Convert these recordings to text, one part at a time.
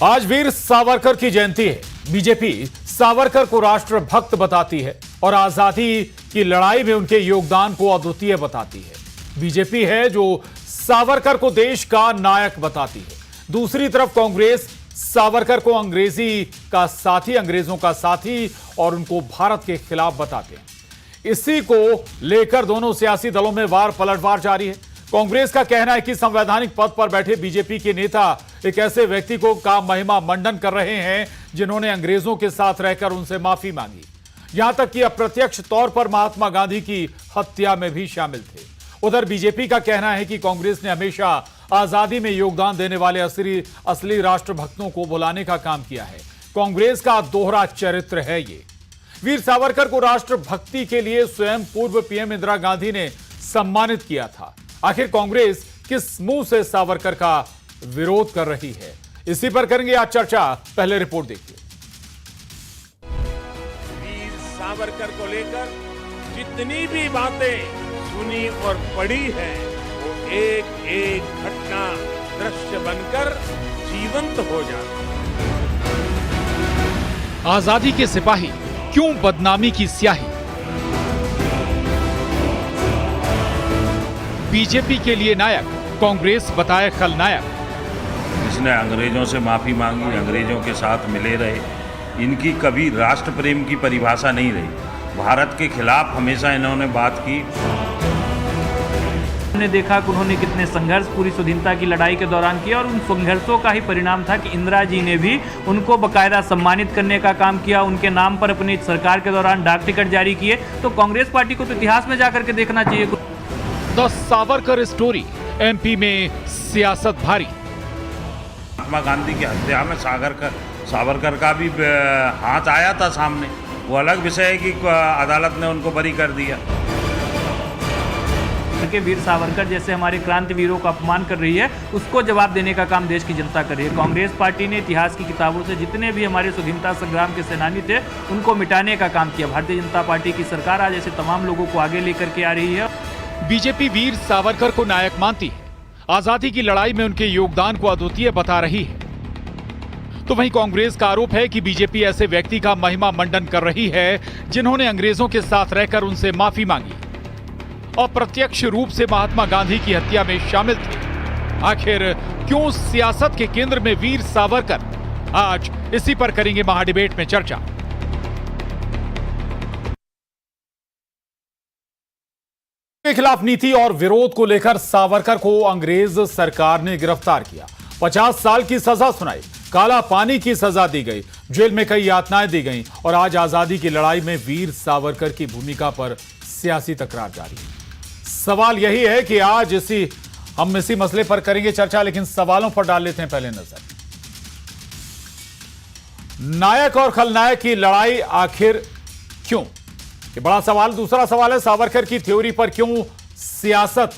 आज वीर सावरकर की जयंती है। बीजेपी सावरकर को राष्ट्रभक्त बताती है और आजादी की लड़ाई में उनके योगदान को अद्वितीय बताती है। बीजेपी है जो सावरकर को देश का नायक बताती है। दूसरी तरफ कांग्रेस सावरकर को अंग्रेजों का साथी और उनको भारत के खिलाफ बताते हैं। इसी को लेकर दोनों सियासी दलों में वार पलटवार जारी है। कांग्रेस का कहना है कि संवैधानिक पद पर बैठे बीजेपी के नेता एक ऐसे व्यक्ति को का महिमा मंडन कर रहे हैं जिन्होंने अंग्रेजों के साथ रहकर उनसे माफी मांगी, यहां तक कि अप्रत्यक्ष तौर पर महात्मा गांधी की हत्या में भी शामिल थे। उधर बीजेपी का कहना है कि कांग्रेस ने हमेशा आजादी में योगदान देने वाले असली राष्ट्रभक्तों को बुलाने का काम किया है। कांग्रेस का दोहरा चरित्र है ये। वीर सावरकर को राष्ट्रभक्ति के लिए स्वयं पूर्व पीएम इंदिरा गांधी ने सम्मानित किया था। आखिर कांग्रेस किस मुंह से सावरकर का विरोध कर रही है, इसी पर करेंगे आज चर्चा। पहले रिपोर्ट देखिए। वीर सावरकर को लेकर जितनी भी बातें सुनी और पढ़ी है वो एक एक घटना दृश्य बनकर जीवंत हो जाती है। आजादी के सिपाही क्यों बदनामी की स्याही? बीजेपी के लिए नायक, कांग्रेस बताए खलनायक। जिसने अंग्रेजों से माफी मांगी, अंग्रेजों के साथ मिले रहे, इनकी कभी राष्ट्र प्रेम की परिभाषा नहीं रही। भारत के खिलाफ हमेशा इन्होंने बात की। हमने देखा कि उन्होंने कितने संघर्ष पूरी स्वाधीनता की लड़ाई के दौरान किया और उन संघर्षों का ही परिणाम था कि इंदिरा जी ने भी उनको बकायदा सम्मानित करने का काम किया, उनके नाम पर अपनी सरकार के दौरान डाक टिकट जारी किए। तो कांग्रेस पार्टी को तो इतिहास में जाकर के देखना चाहिए। द सावरकर स्टोरी, एमपी में सियासत भारी। महात्मा गांधी की हत्या में सावरकर का भी हाथ आया था सामने। वो अलग विषय है कि अदालत ने उनको बरी कर दिया। के वीर सावरकर जैसे हमारे क्रांतिवीरों का अपमान कर रही है, उसको जवाब देने का काम देश की जनता कर रही है। कांग्रेस पार्टी ने इतिहास की किताबों से जितने भी हमारे स्वतंत्रता संग्राम के सेनानी थे उनको मिटाने का काम किया। भारतीय जनता पार्टी की सरकार आज ऐसे तमाम लोगों को आगे लेकर के आ रही है। बीजेपी वीर सावरकर को नायक मानती है, आजादी की लड़ाई में उनके योगदान को अद्वितीय बता रही है। तो वहीं कांग्रेस का आरोप है कि बीजेपी ऐसे व्यक्ति का महिमा मंडन कर रही है जिन्होंने अंग्रेजों के साथ रहकर उनसे माफी मांगी, अप्रत्यक्ष रूप से महात्मा गांधी की हत्या में शामिल थे। आखिर क्यों सियासत के केंद्र में वीर सावरकर? आज इसी पर करेंगे महाडिबेट में चर्चा। के खिलाफ नीति और विरोध को लेकर सावरकर को अंग्रेज सरकार ने गिरफ्तार किया, 50 साल की सजा सुनाई, काला पानी की सजा दी गई, जेल में कई यातनाएं दी गईं और आज आजादी की लड़ाई में वीर सावरकर की भूमिका पर सियासी तकरार जारी है। सवाल यही है कि आज हम इसी मसले पर करेंगे चर्चा, लेकिन सवालों पर डाल लेते हैं पहले नजर। नायक और खलनायक की लड़ाई आखिर क्यों? ये बड़ा सवाल। दूसरा सवाल है सावरकर की थ्योरी पर क्यों सियासत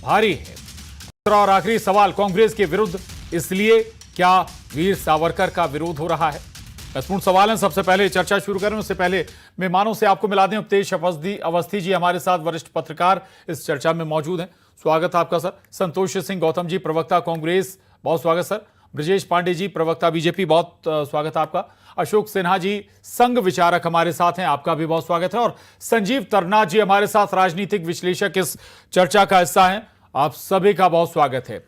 भारी है? दूसरा और आखिरी सवाल, कांग्रेस के विरुद्ध इसलिए क्या वीर सावरकर का विरोध हो रहा है? महत्वपूर्ण सवाल है। सबसे पहले चर्चा शुरू करें उससे पहले मेहमानों से आपको मिला दें। उपदेश अवस्थी जी हमारे साथ वरिष्ठ पत्रकार इस चर्चा में मौजूद हैं। स्वागत आपका सर। संतोष सिंह गौतम जी, प्रवक्ता कांग्रेस, बहुत स्वागत सर। ब्रजेश पांडे जी, प्रवक्ता बीजेपी, बहुत स्वागत आपका। अशोक सिन्हा जी, संघ विचारक हमारे साथ हैं, आपका भी बहुत स्वागत है। और संजीव तरनाथ जी हमारे साथ, राजनीतिक विश्लेषक, इस चर्चा का हिस्सा हैं, आप सभी का बहुत स्वागत है।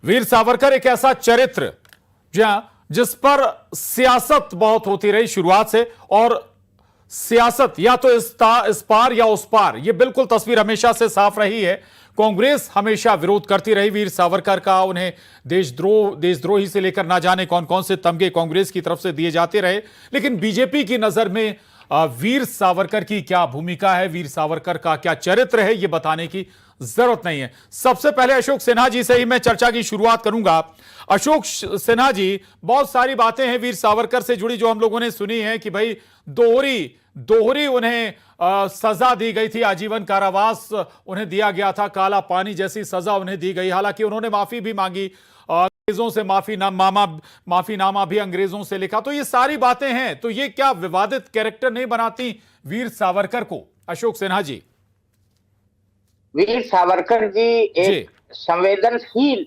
वीर सावरकर एक ऐसा चरित्र जिस पर सियासत बहुत होती रही शुरुआत से, और सियासत या तो इस पार या उस पार, यह बिल्कुल तस्वीर हमेशा से साफ रही है। कांग्रेस हमेशा विरोध करती रही वीर सावरकर का, उन्हें देशद्रोही से लेकर ना जाने कौन कौन से तमगे कांग्रेस की तरफ से दिए जाते रहे। लेकिन बीजेपी की नजर में वीर सावरकर की क्या भूमिका है, वीर सावरकर का क्या चरित्र है, यह बताने की जरूरत नहीं है। सबसे पहले अशोक सिन्हा जी से ही मैं चर्चा की शुरुआत करूंगा। अशोक सिन्हा जी, बहुत सारी बातें हैं वीर सावरकर से जुड़ी जो हम लोगों ने सुनी है कि भाई दोहरी उन्हें सजा दी गई थी, आजीवन कारावास उन्हें दिया गया था, काला पानी जैसी सजा उन्हें दी गई। हालांकि उन्होंने माफी भी मांगी, अंग्रेजों से माफीनामा भी अंग्रेजों से लिखा। तो ये सारी बातें हैं, तो ये क्या विवादित कैरेक्टर नहीं बनाती वीर सावरकर को? अशोक सिन्हा जी। वीर सावरकर जी एक संवेदनशील,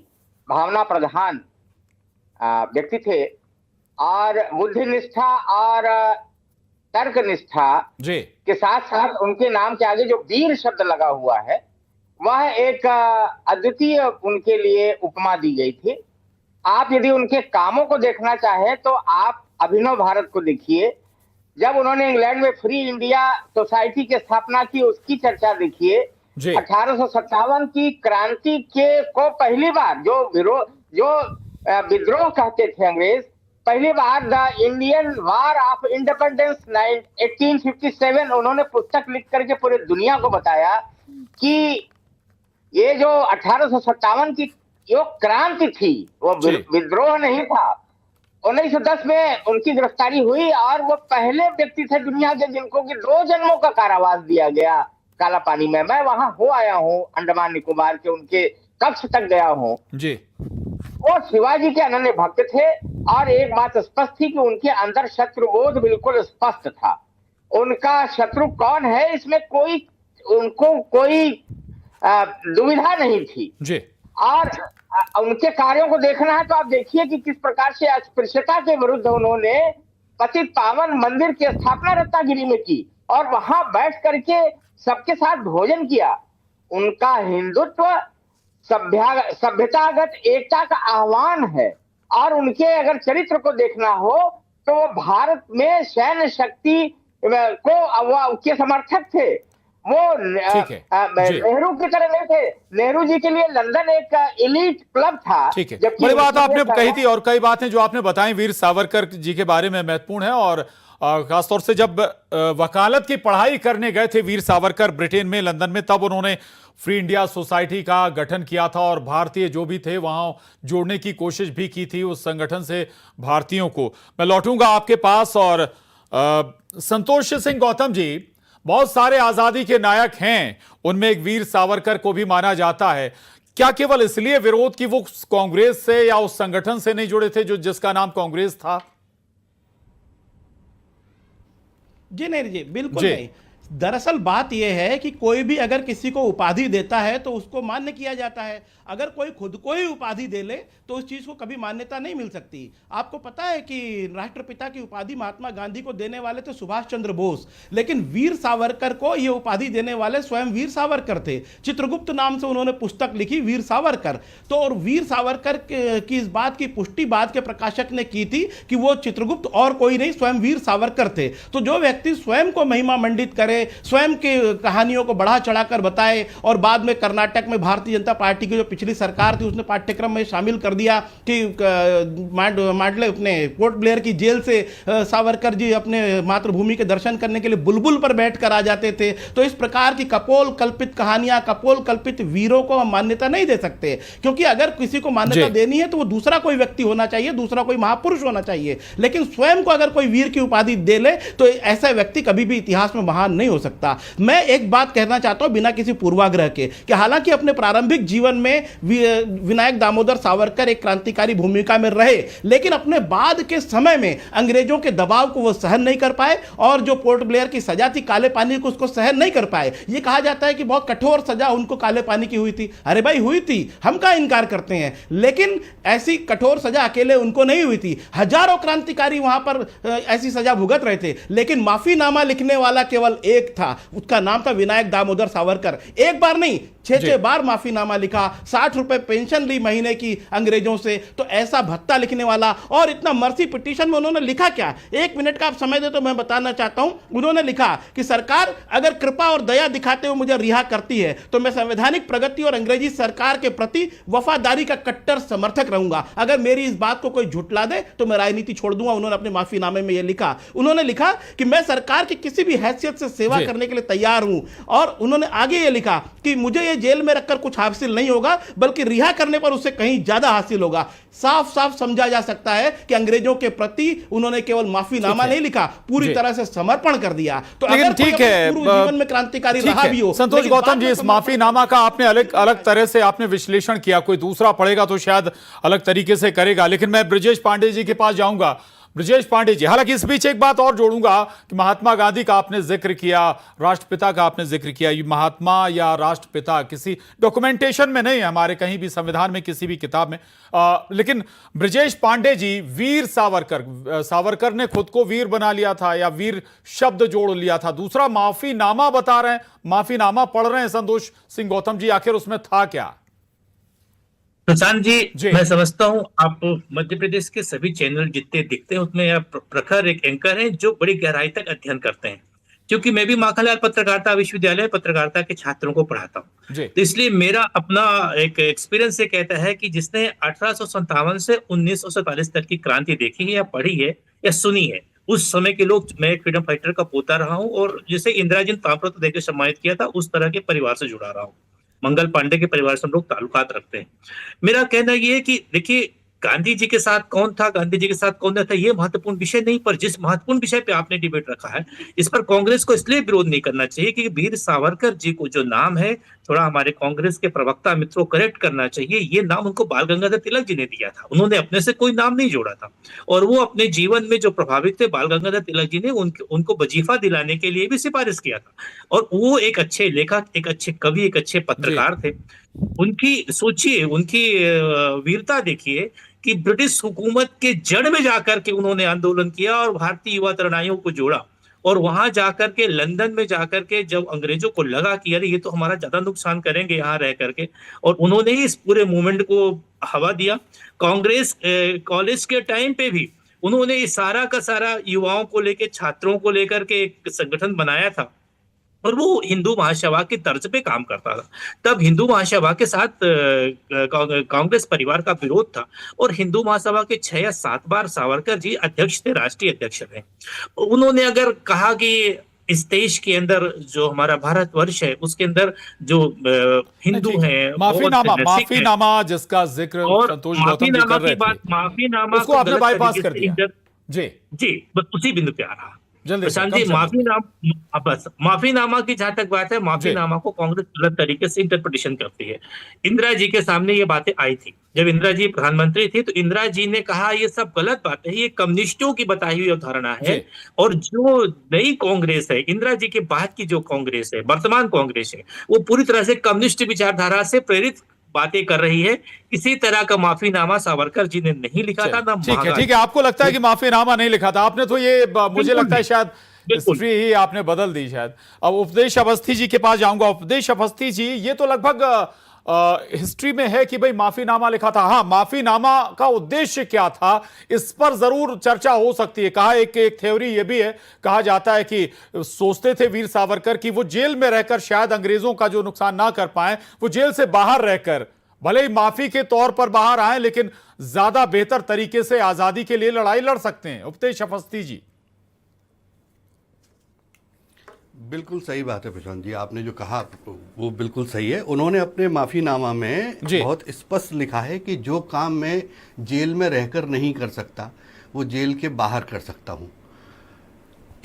भावना प्रधान व्यक्ति थे। और बुद्धिनिष्ठा और तर्कनिष्ठा जी के साथ साथ उनके नाम के आगे जो वीर शब्द लगा हुआ है, वह एक अद्वितीय उनके लिए उपमा दी गई थी। आप यदि उनके कामों को देखना चाहें तो आप अभिनव भारत को देखिए। जब उन्होंने इंग्लैंड में फ्री इंडिया सोसाइटी की स्थापना की, उसकी चर्चा देखिए। जी 1857 की क्रांति के को पहली बार जो विद्रोह कहते थे अंग्रेज, पहली बार the Indian war of independence 1857 उन्होंने पुस्तक लिख करके पूरे दुनिया को बताया कि ये जो 1857 की जो क्रांति थी वो जी। विद्रोह नहीं था। 1910 में उनकी गिरफ्तारी हुई और वो पहले व्यक्ति थे दुनिया के जिनको कि 2 जन्मों का कारावास दिया गया काला पानी में। मैं वहां हो आया हूं, अंडमान निकोबार के उनके कक्ष तक गया हूं। जी वो शिवाजी के अनन्य भक्त थे और एक बात स्पष्ट थी कि उनके अंदर शत्रुबोध बिल्कुल स्पष्ट था। उनका शत्रु कौन है इसमें उनको कोई दुविधा नहीं थी। जी और उनके कार्यों को देखना है तो आप देखिए कि किस प्रकार से अस्पृश्यता के विरुद्ध उन्होंने पतित पावन मंदिर की स्थापना रत्नागिरी में की और वहां बैठ करके सबके साथ भोजन किया। उनका हिंदुत्व सभ्यतागत एकता का आह्वान है। और उनके अगर चरित्र को देखना हो तो वो भारत में सैन्य शक्ति को के समर्थक थे। वो ठीक है जी। नेहरू की तरह नहीं थे। नेहरू जी के लिए लंदन एक एलीट क्लब था। ठीक है, जबकि बड़ी बात आपने उनके कही थी और कई बातें जो आपने बताई वीर सावरकर जी के बारे में महत्वपूर्ण है। और खासतौर से जब वकालत की पढ़ाई करने गए थे वीर सावरकर ब्रिटेन में, लंदन में, तब उन्होंने फ्री इंडिया सोसाइटी का गठन किया था और भारतीय जो भी थे वहां जोड़ने की कोशिश भी की थी उस संगठन से भारतीयों को। मैं लौटूंगा आपके पास। और संतोष सिंह गौतम जी, बहुत सारे आजादी के नायक हैं, उनमें एक वीर सावरकर को भी माना जाता है। क्या केवल इसलिए विरोध कि वो कांग्रेस से या उस संगठन से नहीं जुड़े थे जो जिसका नाम कांग्रेस था? जी नहीं जी, बिल्कुल नहीं। दरअसल बात यह है कि कोई भी अगर किसी को उपाधि देता है तो उसको मान्य किया जाता है। अगर कोई खुद को ही उपाधि दे ले तो उस चीज को कभी मान्यता नहीं मिल सकती। आपको पता है कि राष्ट्रपिता की उपाधि महात्मा गांधी को देने वाले थे सुभाष चंद्र बोस, लेकिन वीर सावरकर को यह उपाधि देने वाले स्वयं वीर सावरकर थे। चित्रगुप्त नाम से उन्होंने पुस्तक लिखी वीर सावरकर। तो और वीर सावरकर की इस बात की पुष्टि बाद के प्रकाशक ने की थी कि वो चित्रगुप्त और कोई नहीं स्वयं वीर सावरकर थे। तो जो व्यक्ति स्वयं को महिमा मंडित करे, स्वयं की कहानियों को बढ़ा चढ़ाकर बताए और बाद में कर्नाटक में भारतीय जनता पार्टी की जो पिछली सरकार थी उसने पाठ्यक्रम में शामिल कर दिया कि मांडले अपने पोर्ट ब्लेयर की जेल से सावरकर जी अपने मातृभूमि के दर्शन करने के लिए बुलबुल पर बैठकर आ जाते थे। तो इस प्रकार की कपोल कल्पित कहानियां, कपोल कल्पित वीरों को हम मान्यता नहीं दे सकते, क्योंकि अगर किसी को मान्यता देनी है तो वो दूसरा कोई व्यक्ति होना चाहिए, दूसरा कोई महापुरुष होना चाहिए। लेकिन स्वयं को अगर कोई वीर की उपाधि दे ले तो ऐसा व्यक्ति कभी भी इतिहास में महान नहीं हो सकता। मैं एक बात कहना चाहता हूं बिना किसी पूर्वाग्रह के कि हालांकि अपने प्रारंभिक जीवन में विनायक दामोदर सावरकर एक क्रांतिकारी भूमिका में रहे, लेकिन अपने बाद के समय में अंग्रेजों के दबाव को वो सहन नहीं कर पाए और जो पोर्ट ब्लेयर की सजा थी काले पानी को उसको सहन नहीं कर पाए। ये कहा जाता है कि बहुत कठोर सजा उनको काले पानी की हुई थी। अरे भाई हुई थी, हम क्या इनकार करते हैं, लेकिन ऐसी कठोर सजा अकेले उनको नहीं हुई थी। हजारों क्रांतिकारी वहां पर ऐसी सजा भुगत रहे थे, लेकिन माफीनामा लिखने वाला केवल एक था, उसका नाम था विनायक दामोदर सावरकर। एक बार नहीं 6-6 बार माफीनामा लिखा, 60 रुपए पेंशन ली महीने की अंग्रेजों से। तो ऐसा भत्ता लिखने वाला और इतना मर्सी पिटीशन में उन्होंने लिखा क्या, 1 मिनट का आप समय दे तो मैं बताना चाहता हूं। उन्होंने लिखा कि सरकार अगर कृपा और दया दिखाते हुए मुझे रिहा करती है तो मैं संवैधानिक प्रगति और अंग्रेजी सरकार के प्रति वफादारी का कट्टर समर्थक रहूंगा। अगर मेरी इस बात को कोई झुठला दे तो मैं राजनीति छोड़ दूंगा। उन्होंने अपने माफीनामे में यह लिखा। उन्होंने लिखा कि मैं सरकार की किसी भी हैसियत से सेवा करने के लिए तैयार हूं। और उन्होंने आगे यह लिखा कि मुझे जेल में रखकर कुछ हासिल नहीं होगा, बल्कि रिहा करने पर उससे कहीं ज्यादा हासिल होगा। साफ साफ समझा जा सकता है कि अंग्रेजों के प्रति उन्होंने केवल माफीनामा नहीं लिखा, पूरी तरह से समर्पण कर दिया। तो अगर ठीक है जीवन में क्रांतिकारी रहा भी हो। संतोष गौतम जी, इस माफीनामा का आपने अलग तरह से आपने विश्लेषण किया, कोई दूसरा पढ़ेगा तो शायद अलग तरीके से करेगा। लेकिन मैं ब्रजेश पांडे जी के पास जाऊंगा। ब्रजेश पांडे जी, हालांकि इस बीच एक बात और जोड़ूंगा कि महात्मा गांधी का आपने जिक्र किया, राष्ट्रपिता का आपने जिक्र किया। ये महात्मा या राष्ट्रपिता किसी डॉक्यूमेंटेशन में नहीं है हमारे, कहीं भी संविधान में, किसी भी किताब में। लेकिन ब्रजेश पांडे जी, वीर सावरकर ने खुद को वीर बना लिया था या वीर शब्द जोड़ लिया था। दूसरा माफीनामा बता रहे हैं, माफीनामा पढ़ रहे हैं संतोष सिंह गौतम जी, आखिर उसमें था क्या? प्रशांत जी, मैं समझता हूं आप मध्य प्रदेश के सभी चैनल जितने दिखते हैं उसमें आप प्रखर एक एंकर हैं जो बड़ी गहराई तक अध्ययन करते हैं, क्योंकि मैं भी माखनलाल पत्रकारिता विश्वविद्यालय पत्रकारिता के छात्रों को पढ़ाता हूं। तो इसलिए मेरा अपना एक एक्सपीरियंस ये कहता है कि जिसने 1857 से 1947 तक की क्रांति देखी है या पढ़ी है या सुनी है, उस समय के लोग, मैं एक फ्रीडम फाइटर का पोता रहा हूं और जिसे इंदिरा जी ने ताम्रपत्र देकर सम्मानित किया था, उस तरह के परिवार से जुड़ा रहा हूं। मंगल पांडे के परिवार से हम लोग ताल्लुकात रखते हैं। मेरा कहना यह है कि देखिए, गांधी जी के साथ कौन था, गांधी जी के साथ कौन था, ये महत्वपूर्ण विषय नहीं, पर जिस महत्वपूर्ण विषय पे आपने डिबेट रखा है, इस पर कांग्रेस को इसलिए विरोध नहीं करना चाहिए कि वीर सावरकर जी को जो नाम है, थोड़ा हमारे कांग्रेस के प्रवक्ता मित्रों करेक्ट करना चाहिए। ये नाम उनको बाल गंगाधर तिलक जी ने दिया था, उन्होंने अपने से कोई नाम नहीं जोड़ा था। और वो अपने जीवन में जो प्रभावित थे, बाल गंगाधर तिलक जी ने उनको वजीफा दिलाने के लिए भी सिफारिश किया था। और वो एक अच्छे लेखक, एक अच्छे कवि, एक अच्छे पत्रकार थे। उनकी सोचिए, उनकी वीरता देखिए कि ब्रिटिश हुकूमत के जड़ में जाकर के उन्होंने आंदोलन किया और भारतीय युवा तरुणाइयों को जोड़ा। और वहां जाकर के, लंदन में जाकर के, जब अंग्रेजों को लगा कि अरे ये तो हमारा ज्यादा नुकसान करेंगे यहाँ रह करके, और उन्होंने ही इस पूरे मूवमेंट को हवा दिया। कांग्रेस कॉलेज के टाइम पे भी उन्होंने इस सारा का सारा युवाओं को लेकर, छात्रों को लेकर के एक संगठन बनाया था और वो हिंदू महासभा की तर्ज पे काम करता था। तब हिंदू महासभा के साथ कांग्रेस परिवार का विरोध था और हिंदू महासभा के 6 या 7 बार सावरकर जी अध्यक्ष थे, राष्ट्रीय अध्यक्ष थे। उन्होंने अगर कहा कि इस देश के अंदर जो हमारा भारतवर्ष है, उसके अंदर जो हिंदू हैं, माफीनामा जिसका जिक्र संतोष गौतम जी कर रहे थे, माफीनामा उसको आपने बाईपास कर दिया। जी, बस उसी बिंदु पे आ रहा। प्रशांत जी, माफीनामा की जहां तक बात है, माफीनामा को कांग्रेस गलत तरीके से इंटरप्रिटेशन करती है। इंदिरा जी के सामने ये बातें आई थी, जब इंदिरा जी प्रधानमंत्री थी, तो इंदिरा जी ने कहा ये सब गलत बात है, ये कम्युनिस्टों की बताई हुई अवधारणा है। और जो नई कांग्रेस है, इंदिरा जी के बाद की जो कांग्रेस है, वर्तमान कांग्रेस है, वो पूरी तरह से कम्युनिस्ट विचारधारा से प्रेरित बातें कर रही है। किसी तरह का माफीनामा सावरकर जी ने नहीं लिखा था ना। ठीक है, आपको लगता है कि माफीनामा नहीं लिखा था आपने, तो ये मुझे लगता है शायद हिस्ट्री ही आपने बदल दी शायद। अब उपदेश अवस्थी जी के पास जाऊंगा। उपदेश अवस्थी जी, ये तो लगभग हिस्ट्री में है कि भाई माफीनामा लिखा था। हाँ, माफीनामा का उद्देश्य क्या था, इस पर जरूर चर्चा हो सकती है। कहा एक थ्योरी ये भी है, कहा जाता है कि सोचते थे वीर सावरकर कि वो जेल में रहकर शायद अंग्रेजों का जो नुकसान ना कर पाए, वो जेल से बाहर रहकर भले ही माफी के तौर पर बाहर आए, लेकिन ज्यादा बेहतर तरीके से आजादी के लिए लड़ाई लड़ सकते हैं। उपदेश अवस्थी जी, बिल्कुल सही बात है प्रशांत जी, आपने जो कहा वो बिल्कुल सही है। उन्होंने अपने माफीनामा में बहुत स्पष्ट लिखा है कि जो काम मैं जेल में रहकर नहीं कर सकता, वो जेल के बाहर कर सकता हूँ।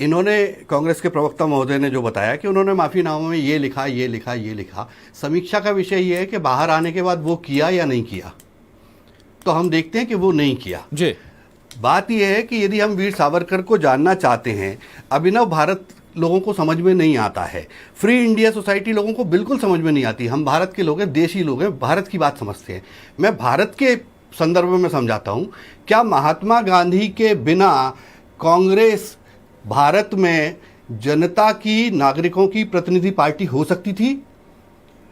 इन्होंने, कांग्रेस के प्रवक्ता महोदय ने जो बताया कि उन्होंने माफीनामा में ये लिखा, ये लिखा, ये लिखा। समीक्षा का विषय ये है कि बाहर आने के बाद वो किया या नहीं किया, तो हम देखते हैं कि वो नहीं किया। जी, बात यह है कि यदि हम वीर सावरकर को जानना चाहते हैं, अभिनव भारत लोगों को समझ में नहीं आता है, फ्री इंडिया सोसाइटी लोगों को बिल्कुल समझ में नहीं आती। हम भारत के लोग हैं, देशी लोग हैं, भारत की बात समझते हैं। मैं भारत के संदर्भ में समझाता हूँ। क्या महात्मा गांधी के बिना कांग्रेस भारत में जनता की, नागरिकों की प्रतिनिधि पार्टी हो सकती थी?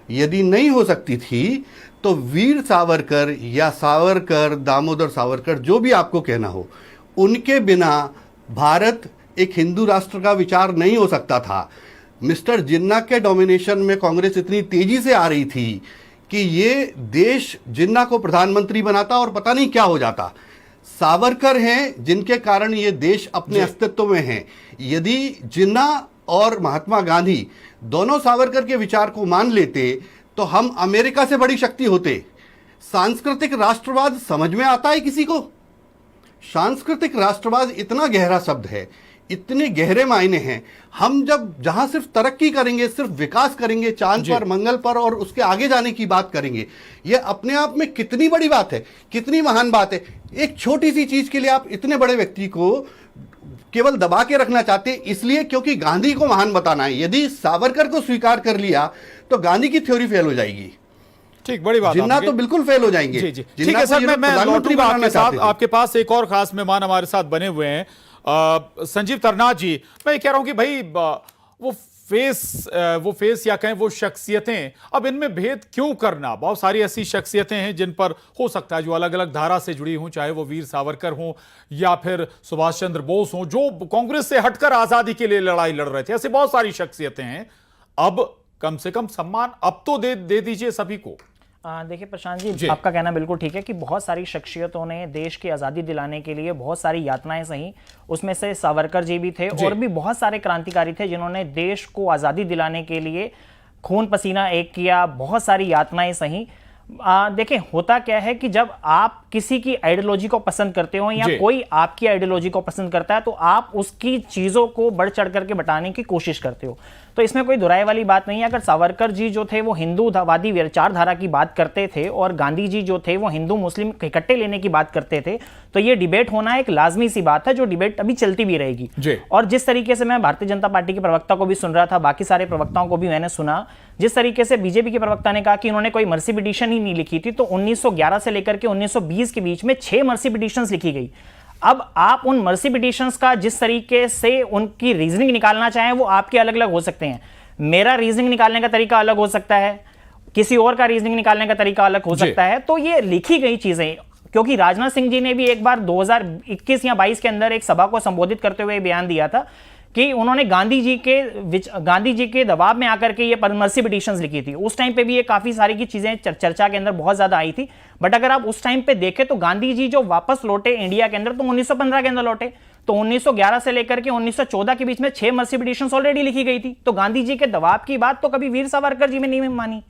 यदि नहीं हो सकती थी तो वीर सावरकर या सावरकर, दामोदर सावरकर, जो भी आपको कहना हो, उनके बिना भारत एक हिंदू राष्ट्र का विचार नहीं हो सकता था। मिस्टर जिन्ना के डोमिनेशन में कांग्रेस इतनी तेजी से आ रही थी कि ये देश जिन्ना को प्रधानमंत्री बनाता और पता नहीं क्या हो जाता। सावरकर हैं जिनके कारण ये देश अपने अस्तित्व में है। यदि जिन्ना और महात्मा गांधी दोनों सावरकर के विचार को मान लेते तो हम अमेरिका से बड़ी शक्ति होते। सांस्कृतिक राष्ट्रवाद समझ में आता है किसी को? सांस्कृतिक राष्ट्रवाद इतना गहरा शब्द है, इतने गहरे मायने हैं। हम जब जहां सिर्फ तरक्की करेंगे, सिर्फ विकास करेंगे, चांद पर, मंगल पर और उसके आगे जाने की बात करेंगे, ये अपने आप में कितनी बड़ी बात है, कितनी महान बात है। एक छोटी सी चीज के लिए आप इतने बड़े व्यक्ति को केवल दबा के रखना चाहते हैं, इसलिए क्योंकि गांधी को महान बताना है। यदि सावरकर को स्वीकार कर लिया तो गांधी की थ्योरी फेल हो जाएगी। ठीक, बड़ी बात। जिन्ना तो बिल्कुल फेल हो जाएंगे। जी जी, ठीक है सर, मैं लौटूंगा आपके साथ। आपके पास एक और खास मेहमान हमारे साथ बने हुए हैं, संजीव तरनाथ जी। मैं ये कह रहा हूं कि भाई वो फेस या कहें वो शख्सियतें, अब इनमें भेद क्यों करना? बहुत सारी ऐसी शख्सियतें हैं जिन पर हो सकता है जो अलग अलग धारा से जुड़ी हों, चाहे वो वीर सावरकर हों या फिर सुभाष चंद्र बोस हों, जो कांग्रेस से हटकर आजादी के लिए लड़ाई लड़ रहे थे। ऐसी बहुत सारी शख्सियतें हैं। अब कम से कम सम्मान अब तो दे दीजिए सभी को। देखिए प्रशांत जी, आपका कहना बिल्कुल ठीक है कि बहुत सारी शख्सियतों ने देश की आज़ादी दिलाने के लिए बहुत सारी यातनाएं सही। उसमें से सावरकर जी भी थे और भी बहुत सारे क्रांतिकारी थे जिन्होंने देश को आज़ादी दिलाने के लिए खून पसीना एक किया, बहुत सारी यातनाएं सही। देखिए होता क्या है कि जब आप किसी की आइडियोलॉजी को पसंद करते हो या कोई आपकी आइडियोलॉजी को पसंद करता है तो आप उसकी चीज़ों को बढ़ चढ़ करके बताने की कोशिश करते हो। तो इसमें कोई दुराई वाली बात नहीं है। अगर सावरकर जी जो थे वो हिंदूवादी विचारधारा की बात करते थे और गांधी जी जो थे वो हिंदू मुस्लिम इकट्ठे लेने की बात करते थे, तो ये डिबेट होना एक लाजमी सी बात है, जो डिबेट अभी चलती भी रहेगी। और जिस तरीके से मैं भारतीय जनता पार्टी के प्रवक्ता को भी सुन रहा था, बाकी सारे प्रवक्ताओं को भी मैंने सुना, जिस तरीके से बीजेपी के प्रवक्ता ने कहा कि उन्होंने कोई मर्सी पिटीशन ही नहीं लिखी थी, तो 1911 से लेकर के 1920 के बीच में 6 मर्सी पिटीशंस लिखी गई। अब आप उन मर्सी पिटीशंस का जिस तरीके से उनकी रीजनिंग निकालना चाहें वो आपके अलग अलग हो सकते हैं। मेरा रीजनिंग निकालने का तरीका अलग हो सकता है, किसी और का रीजनिंग निकालने का तरीका अलग हो सकता है। तो ये लिखी गई चीजें, क्योंकि राजनाथ सिंह जी ने भी एक बार 2021 या 22 के अंदर एक सभा को संबोधित करते हुए बयान दिया था कि उन्होंने गांधी जी के दबाव में आकर के ये मर्सी पिटीशंस लिखी थी। उस टाइम पे भी ये काफी सारी की चीजें चर्चा के अंदर बहुत ज्यादा आई थी। बट अगर आप उस टाइम पे देखें तो गांधी जी जो वापस लौटे इंडिया के अंदर तो 1915 के अंदर लौटे, तो 1911 से लेकर के 1914 के बीच में 6 मर्सी पिटीशंस ऑलरेडी लिखी गई थी। तो गांधी जी के दबाव की बात तो कभी वीर सावरकर जी में नहीं मानी।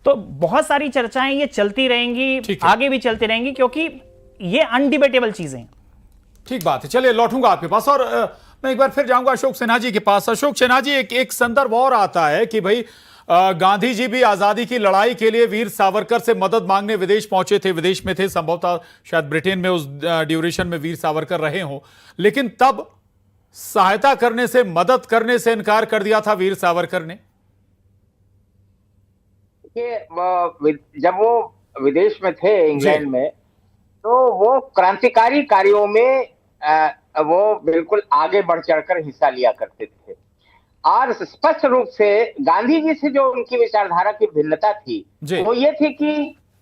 तो बहुत सारी चर्चाएं ये चलती रहेंगी, आगे भी चलती रहेंगी, क्योंकि ये अनडिबेटेबल चीजें। ठीक बात है, चलिए लौटूंगा आपके पास और मैं एक बार फिर जाऊंगा अशोक सिन्हा जी के पास। अशोक सिन्हा जी, एक संदर्भ और आता है कि भाई गांधी जी भी आजादी की लड़ाई के लिए वीर सावरकर से मदद मांगने विदेश पहुंचे थे, विदेश में थे, संभवतः शायद ब्रिटेन में उस ड्यूरेशन में वीर सावरकर रहे हों, लेकिन तब सहायता करने से, मदद करने से इनकार कर दिया था वीर सावरकर ने। जब वो विदेश में थे इंग्लैंड में, तो वो क्रांतिकारी कार्यों में वो बिल्कुल आगे बढ़ चढ़कर हिस्सा लिया करते थे और स्पष्ट रूप से गांधी जी से जो उनकी विचारधारा की भिन्नता थी वो ये थी कि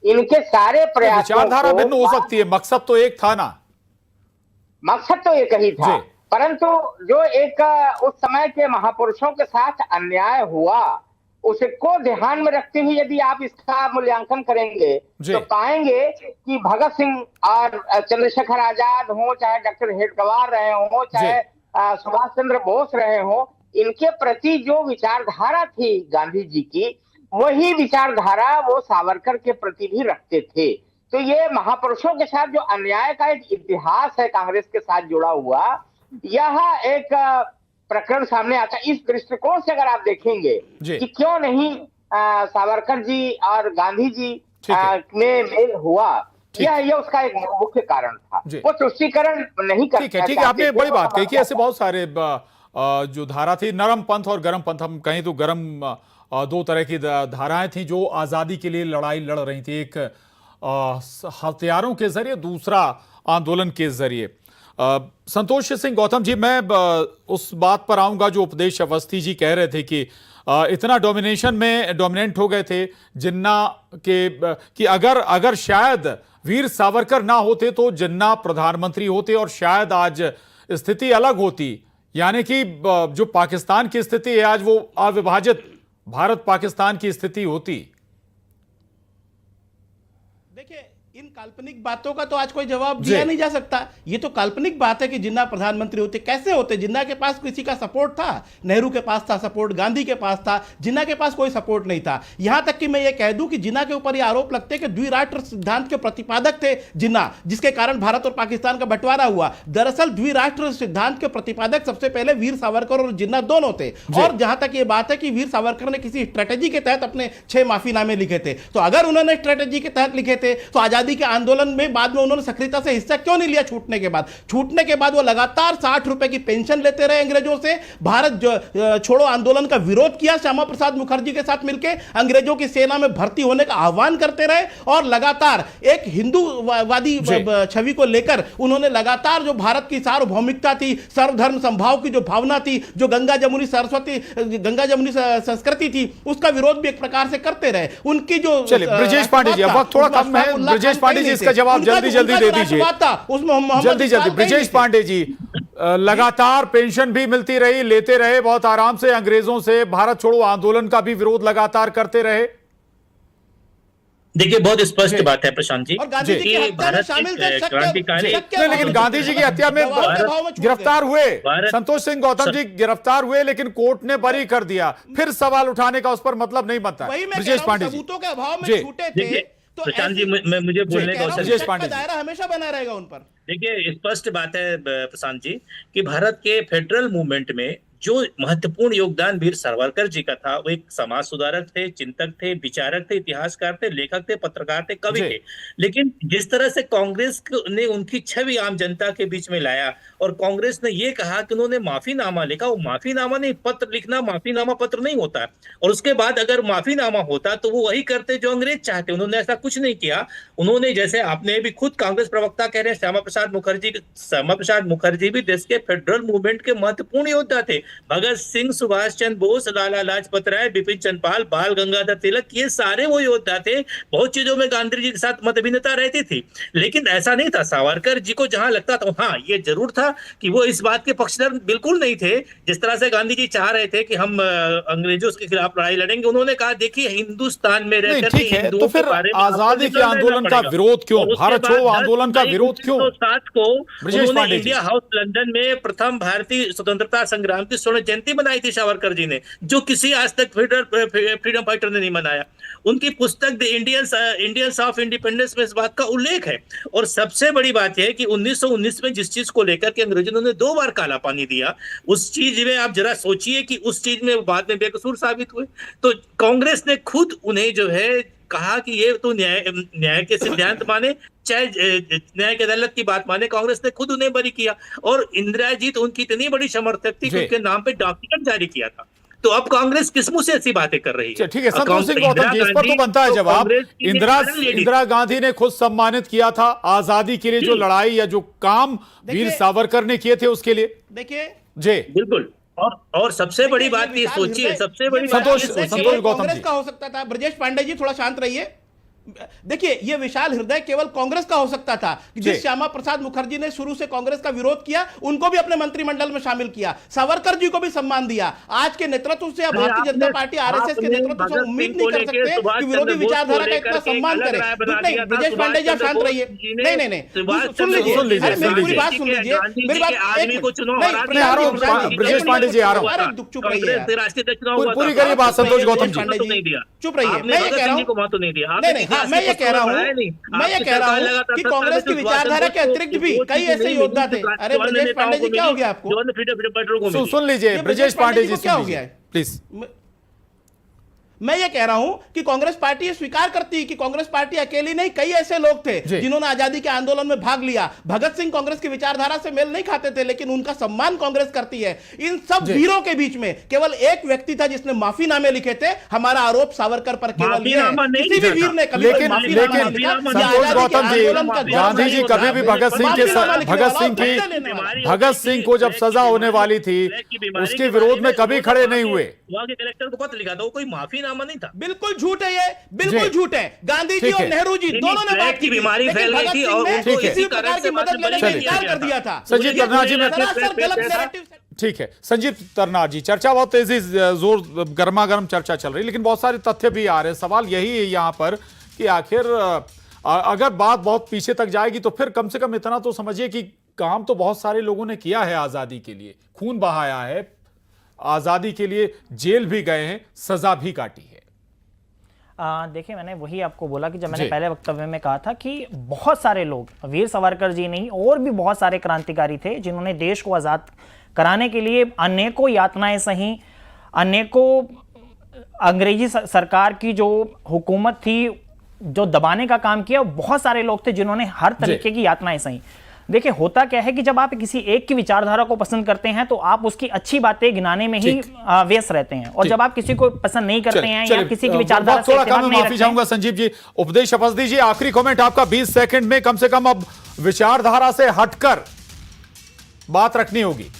इनके सारे प्रयासों, विचारधारा भिन्न हो सकती है, मकसद तो एक था ना, मकसद तो एक ही था, परंतु जो एक उस समय के महापुरुषों के साथ अन्याय हुआ उसको ध्यान में रखते हुए यदि आप इसका मूल्यांकन करेंगे तो पाएंगे कि भगत सिंह और चंद्रशेखर आजाद हो, चाहे डॉक्टर हेडगेवार रहे हो, चाहे सुभाष चंद्र बोस रहे हो, इनके प्रति जो विचारधारा थी गांधी जी की, वही विचारधारा वो सावरकर के प्रति भी रखते थे। तो ये महापुरुषों के साथ जो अन्याय का एक इतिहास है कांग्रेस के साथ जुड़ा हुआ, यह एक प्रकरण सामने आता है। इस दृष्टिकोण से अगर आप देखेंगे कि क्यों नहीं सावरकर जी और गांधी जी में मेल हुआ, यह उसका एक मुख्य कारण था। वो तुष्टीकरण नहीं कर ठीक है, आपने बड़ी बात कही कि ऐसे बहुत सारे जो धारा थी, नरम पंथ और गरम पंथ, हम कहें तो गरम दो तरह की धाराएं थी जो आजादी के लिए लड़ाई लड़ रही थी, एक हथियारों के जरिए, दूसरा आंदोलन के जरिए। संतोष सिंह गौतम जी, मैं उस बात पर आऊंगा जो उपदेश अवस्थी जी कह रहे थे कि इतना डोमिनेशन में डोमिनेंट हो गए थे जिन्ना के कि अगर शायद वीर सावरकर ना होते तो जिन्ना प्रधानमंत्री होते और शायद आज स्थिति अलग होती, यानी कि जो पाकिस्तान की स्थिति है आज वो अविभाजित भारत पाकिस्तान की स्थिति होती। देखिए इन काल्पनिक बातों का तो आज कोई जवाब दिया नहीं जा सकता। ये तो काल्पनिक बात है कि जिन्ना प्रधानमंत्री होते, कैसे होते? जिन्ना के पास किसी का सपोर्ट था, नेहरू के पास था सपोर्ट, गांधी के पास था, जिन्ना के पास कोई सपोर्ट नहीं था। यहां तक कि मैं ये कह दूं कि जिन्ना के ऊपर ये आरोप लगते कि द्विराष्ट्र सिद्धांत के प्रतिपादक थे जिन्ना, जिसके कारण भारत और पाकिस्तान का बंटवारा हुआ। दरअसल द्विराष्ट्र सिद्धांत के प्रतिपादक सबसे पहले वीर सावरकर और जिन्ना दोनों थे। और जहां तक ये बात है कि वीर सावरकर ने किसी स्ट्रेटेजी के तहत अपने 6 माफीनामे लिखे थे, तो अगर उन्होंने स्ट्रेटेजी के तहत लिखे थे तो आजादी के आंदोलन में बाद में उन्होंने सक्रियता से हिस्सा क्यों नहीं लिया? छूटने के बाद वो लगातार 60 रुपए की पेंशन लेते रहे अंग्रेजों से, भारत छोड़ो आंदोलन का विरोध किया श्यामा प्रसाद मुखर्जी के साथ मिलकर, अंग्रेजों की सेना में भर्ती होने का आह्वान करते रहे और लगातार एक हिंदूवादी छवि को लेकर उन्होंने लगातार जो भारत की सार्वभौमिकता थी, सर्वधर्म संभाव की जो भावना थी, जो गंगा जमुनी संस्कृति थी, उसका विरोध भी एक प्रकार से करते रहे। उनकी जो ब्रजेश पांडे जी, वक्त थोड़ा कम है, ब्रजेश पांडे जी इसका जवाब जल्दी दे दीजिए, जल्दी। ब्रजेश पांडे जी, लगातार पेंशन भी मिलती रही, लेते रहे बहुत आराम से अंग्रेजों से, भारत छोड़ो आंदोलन का भी विरोध लगातार करते रहे। देखिए, बहुत स्पष्ट बात है प्रशांत जी, गांधी जी की हत्या में शामिल थे, क्रांतिकारी, लेकिन गांधी जी की हत्या में गिरफ्तार हुए, संतोष सिंह गौतम जी गिरफ्तार हुए, लेकिन कोर्ट ने बरी कर दिया। फिर सवाल उठाने का उस पर मतलब नहीं बनता। ब्रजेश पांडे जी, सबूतों के अभाव में छूटे थे तो प्रशांत जी, मुझे बोलने का अवसर, दायरा हमेशा बना रहेगा उन पर। देखिए, स्पष्ट बात है प्रशांत जी कि भारत के फेडरल मूवमेंट में जो महत्वपूर्ण योगदान वीर सावरकर जी का था, वो एक समाज सुधारक थे, चिंतक थे, विचारक थे, इतिहासकार थे, लेखक थे, पत्रकार थे, कवि थे। लेकिन जिस तरह से कांग्रेस ने उनकी छवि आम जनता के बीच में लाया और कांग्रेस ने ये कहा कि उन्होंने माफीनामा लिखा, वो माफीनामा नहीं, पत्र लिखना माफीनामा पत्र नहीं होता। और उसके बाद अगर माफीनामा होता तो वो वही करते जो अंग्रेज चाहते। उन्होंने ऐसा कुछ नहीं किया। उन्होंने, जैसे आपने भी खुद कांग्रेस प्रवक्ता कह रहे हैं, श्यामा प्रसाद मुखर्जी भी देश के फेडरल मूवमेंट के महत्वपूर्ण योद्धा थे। भगत सिंह, सुभाष चंद्र बोस, लाला लाजपत राय, बिपिन चंद्रपाल, बाल गंगाधर तिलक, ये सारे वो योद्धा थे। बहुत चीजों में गांधी जी के साथ मतभिन्नता रहती थी, लेकिन ऐसा नहीं था। सावरकर जी को जहां लगता था, हाँ, ये जरूर था कि वो इस बात के पक्षधर बिल्कुल नहीं थे। जिस तरह से गांधी जी चाह रहे थे कि हम अंग्रेजों के खिलाफ लड़ाई लड़ेंगे, उन्होंने कहा देखिए हिंदुस्तान में रहकर तो फिर आजादी के आंदोलन का विरोध क्यों, भारत छोड़ो आंदोलन का विरोध क्यों? 1907 को उन्होंने इंडिया हाउस लंदन में प्रथम भारतीय स्वतंत्रता संग्राम की स्वर्ण जयंती बनाई थी सावरकर जी ने, जो किसी आज तक फ्रीडम फाइटर ने नहीं मनाया। उनकी पुस्तक द इंडियंस ऑफ इंडिपेंडेंस में इस बात का उल्लेख है। और सबसे बड़ी बात यह है कि 1919 में जिस चीज को लेकर के अंग्रेजों ने 2 बार काला पानी दिया, उस चीज में आप जरा सोचिए कि उस चीज में बाद में बेकसूर साबित हुए। तो कांग्रेस ने खुद उन्हें जो है कहा कि ये तो न्याय के सिद्धांत माने, चाहे न्याय की अदालत की बात माने, कांग्रेस ने खुद उन्हें बरी किया। और इंदिरा जी तो उनकी इतनी बड़ी समर्थक थी कि उनके नाम पे डाक टिकट जारी किया था। तो अब कांग्रेस किस मुंह से ऐसी बातें कर रही है? ठीक है, संतोष सिंह गौतम जी, इस पर तो बनता है जवाब। इंदिरा गांधी ने खुद सम्मानित किया था आजादी के लिए, जो लड़ाई या जो काम वीर सावरकर ने किए थे उसके लिए। देखिए जी बिल्कुल। और सबसे बड़ी बात ये सोचिए, सबसे बड़ी संतोष गौतम जी का हो सकता था। ब्रजेश पांडे जी थोड़ा शांत रहिए। देखिए, यह विशाल हृदय केवल कांग्रेस का हो सकता था। जिस श्यामा प्रसाद मुखर्जी ने शुरू से कांग्रेस का विरोध किया, उनको भी अपने मंत्रिमंडल में शामिल किया, सावरकर जी को भी सम्मान दिया। आज के नेतृत्व से, भारतीय जनता पार्टी आरएसएस के नेतृत्व से उम्मीद नहीं कर सकते कि विरोधी विचारधारा का इतना सम्मान करे। नहीं, ब्रजेश पांडे जी शांत रहिए। नहीं, सुन लीजिए, मेरी पूरी बात सुन लीजिए। मेरी बात ब्रजेश पांडे जी, आ रहा हूं, चुप रहिए, पूरी करिए बात संतोष गौतम जी, चुप रहिए। मैं ये कह रहा हूँ, मैं ये कह रहा हूं कि कांग्रेस की विचारधारा के अतिरिक्त भी कई ऐसे योद्धा थे। अरे ब्रजेश पांडे जी, क्या हो गया आपको? सुन लीजिए ब्रजेश पांडे जी, क्या हो गया है प्लीज। मैं ये कह रहा हूं कि कांग्रेस पार्टी ये स्वीकार करती है कि कांग्रेस पार्टी अकेली नहीं, कई ऐसे लोग थे जिन्होंने आजादी के आंदोलन में भाग लिया। भगत सिंह कांग्रेस की विचारधारा से मेल नहीं खाते थे, लेकिन उनका सम्मान कांग्रेस करती है। इन सब वीरों के बीच में केवल एक व्यक्ति था जिसने माफीनामे लिखे थे। हमारा आरोप सावरकर पर केवल ये है, किसी भी वीर ने कभी माफीनामा नहीं लिखा। संतोष गौतम जी, गांधी जी कभी भी भगत सिंह को जब सजा होने वाली थी, उसके विरोध में कभी खड़े नहीं हुए। वहां के कलेक्टर को पत्र लिखा था, वो कोई माफीनामा नहीं था। बिल्कुल झूठ है, ये बिल्कुल झूठ है। गांधी जी और नेहरू जी दोनों ने बात की, बीमारी फैल गई थी और उनको इसी प्रकार की मदद लेने का इनकार कर दिया था। संजीव तरनार जी, ठीक है संजीव तरनार जी, चर्चा बहुत तेजी जोर गर्मा गर्म चर्चा चल रही है, लेकिन बहुत सारे तथ्य भी आ रहे हैं। सवाल यही है यहाँ पर कि आखिर अगर बात बहुत पीछे तक जाएगी तो फिर कम से कम इतना तो समझिए कि काम तो बहुत सारे लोगों ने किया है आजादी के लिए, खून बहाया है आजादी के लिए, जेल भी गए हैं, सजा भी काटी है। देखिए, मैंने वही आपको बोला कि जब मैंने पहले वक्तव्य में कहा था कि बहुत सारे लोग, वीर सावरकर जी नहीं और भी बहुत सारे क्रांतिकारी थे जिन्होंने देश को आजाद कराने के लिए अनेकों यातनाएं सही, अनेकों अंग्रेजी सरकार की जो हुकूमत थी जो दबाने का काम किया, बहुत सारे लोग थे जिन्होंने हर तरीके की यातनाएं सही। देखिए, होता क्या है कि जब आप किसी एक की विचारधारा को पसंद करते हैं तो आप उसकी अच्छी बातें गिनाने में ही व्यस्त रहते हैं, और जब आप किसी को पसंद नहीं करते हैं या किसी की विचारधारा से इत्तेफाक नहीं माफी चाहूंगा संजीव जी, उपदेश शपथ दीजिए, आखिरी कमेंट आपका 20 सेकंड में, कम से कम अब विचारधारा से हटकर बात रखनी होगी।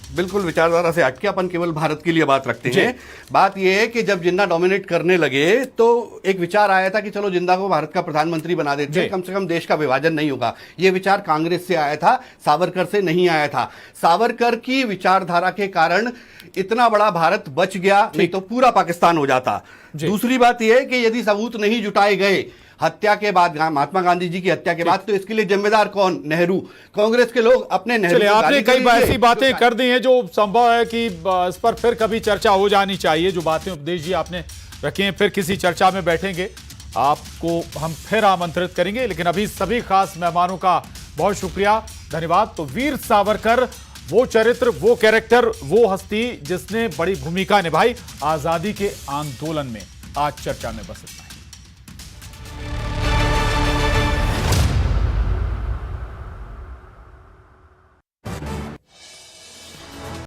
बिल्कुल विचारधारा से हटके अपन केवल भारत के लिए बात रखते हैं। बात यह है कि जब जिन्ना डोमिनेट करने लगे तो एक विचार आया था कि चलो जिन्ना को भारत का प्रधानमंत्री बना देते हैं, कम से कम देश का विभाजन नहीं होगा। यह विचार कांग्रेस से आया था, सावरकर से नहीं आया था। सावरकर की विचारधारा के कारण इतना बड़ा भारत बच गया, नहीं तो पूरा पाकिस्तान हो जाता। दूसरी बात यह है कि यदि सबूत नहीं जुटाए गए हत्या के बाद, महात्मा गांधी जी की हत्या के बाद, तो इसके लिए जिम्मेदार कौन? नेहरू। कांग्रेस के लोग अपने नेहरू। आपने कई ऐसी बातें कर दी हैं जो संभव है कि इस पर फिर कभी चर्चा हो जानी चाहिए। जो बातें उपदेश जी आपने रखी हैं, फिर किसी चर्चा में बैठेंगे, आपको हम फिर आमंत्रित करेंगे। लेकिन अभी सभी खास मेहमानों का बहुत शुक्रिया, धन्यवाद। तो वीर सावरकर वो चरित्र, वो कैरेक्टर, वो हस्ती जिसने बड़ी भूमिका निभाई आजादी के आंदोलन में। आज चर्चा में बस इतना।